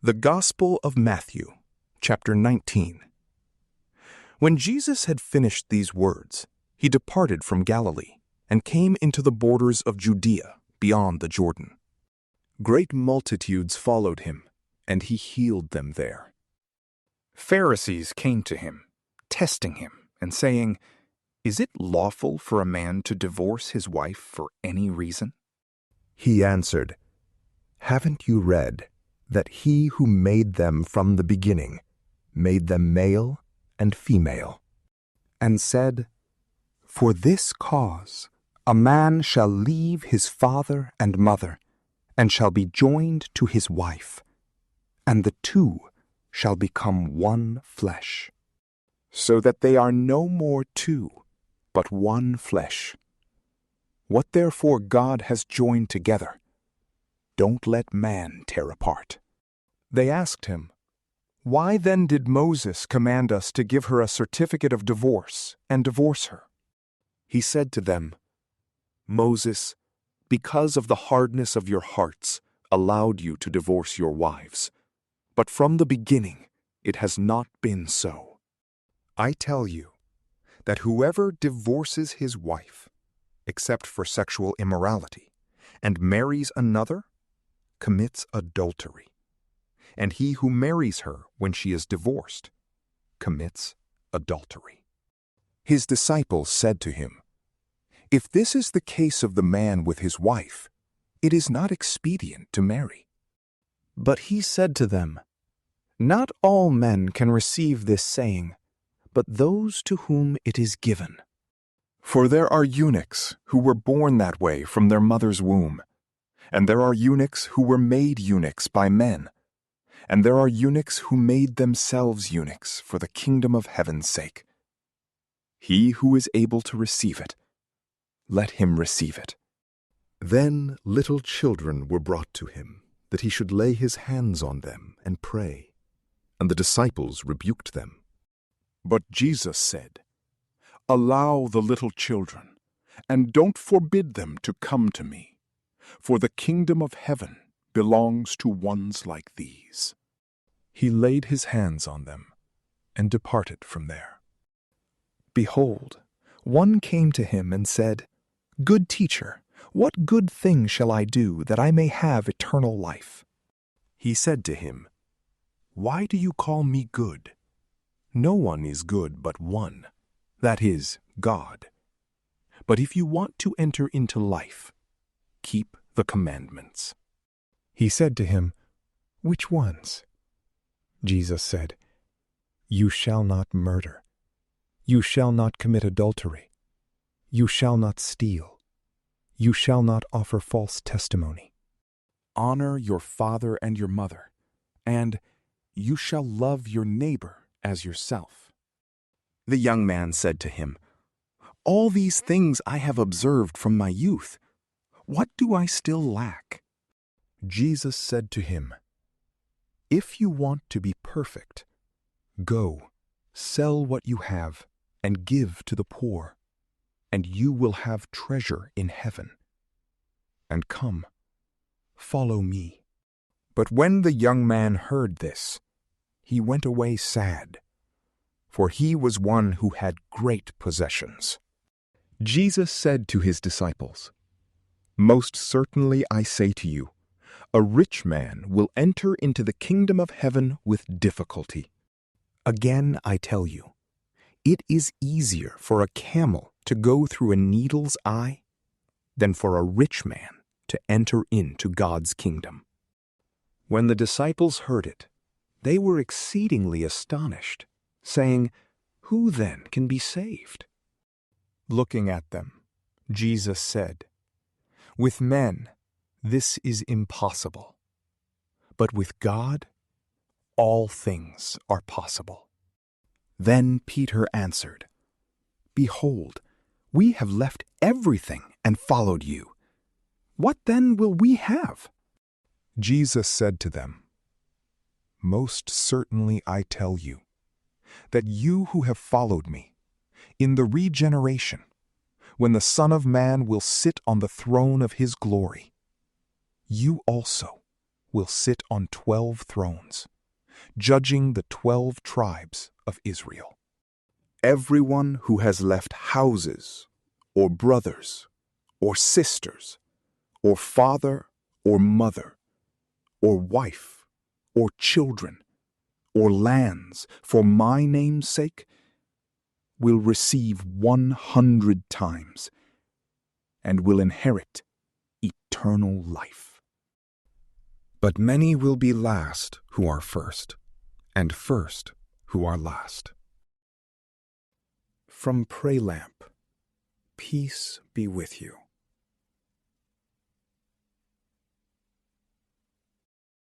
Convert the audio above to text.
The Gospel of Matthew, chapter 19. When Jesus had finished these words, he departed from Galilee and came into the borders of Judea beyond the Jordan. Great multitudes followed him, and he healed them there. Pharisees came to him, testing him and saying, "Is it lawful for a man to divorce his wife for any reason?" He answered, "Haven't you read that he who made them from the beginning made them male and female, and said, 'For this cause a man shall leave his father and mother, and shall be joined to his wife, and the two shall become one flesh,' so that they are no more two, but one flesh. What therefore God has joined together, don't let man tear apart." They asked him, "Why then did Moses command us to give her a certificate of divorce and divorce her?" He said to them, "Moses, because of the hardness of your hearts, allowed you to divorce your wives. But from the beginning it has not been so. I tell you that whoever divorces his wife, except for sexual immorality, and marries another, commits adultery. And he who marries her when she is divorced commits adultery." His disciples said to him, "If this is the case of the man with his wife, it is not expedient to marry." But he said to them, "Not all men can receive this saying, but those to whom it is given. For there are eunuchs who were born that way from their mother's womb, and there are eunuchs who were made eunuchs by men, and there are eunuchs who made themselves eunuchs for the kingdom of heaven's sake. He who is able to receive it, let him receive it." Then little children were brought to him, that he should lay his hands on them and pray. And the disciples rebuked them. But Jesus said, "Allow the little children, and don't forbid them to come to me, for the kingdom of heaven belongs to ones like these." He laid his hands on them and departed from there. Behold, one came to him and said, "Good teacher, what good thing shall I do that I may have eternal life?" He said to him, "Why do you call me good? No one is good but one, that is, God. But if you want to enter into life, keep the commandments." He said to him, "Which ones?" Jesus said, "You shall not murder. You shall not commit adultery. You shall not steal. You shall not offer false testimony. Honor your father and your mother, and you shall love your neighbor as yourself." The young man said to him, "All these things I have observed from my youth. What do I still lack?" Jesus said to him, "If you want to be perfect, go, sell what you have and give to the poor, and you will have treasure in heaven. And come, follow me." But when the young man heard this, he went away sad, for he was one who had great possessions. Jesus said to his disciples, "Most certainly I say to you, a rich man will enter into the kingdom of heaven with difficulty. Again I tell you, it is easier for a camel to go through a needle's eye than for a rich man to enter into God's kingdom." When the disciples heard it, they were exceedingly astonished, saying, "Who then can be saved?" Looking at them, Jesus said, "With men this is impossible, but with God all things are possible." Then Peter answered, "Behold, we have left everything and followed you. What then will we have?" Jesus said to them, "Most certainly I tell you, that you who have followed me, in the regeneration, when the Son of Man will sit on the throne of his glory, you also will sit on 12 thrones, judging the 12 tribes of Israel. Everyone who has left houses, or brothers, or sisters, or father, or mother, or wife, or children, or lands, for my name's sake, will receive 100 times, and will inherit eternal life. But many will be last who are first, and first who are last. From PrayLamp, peace be with you.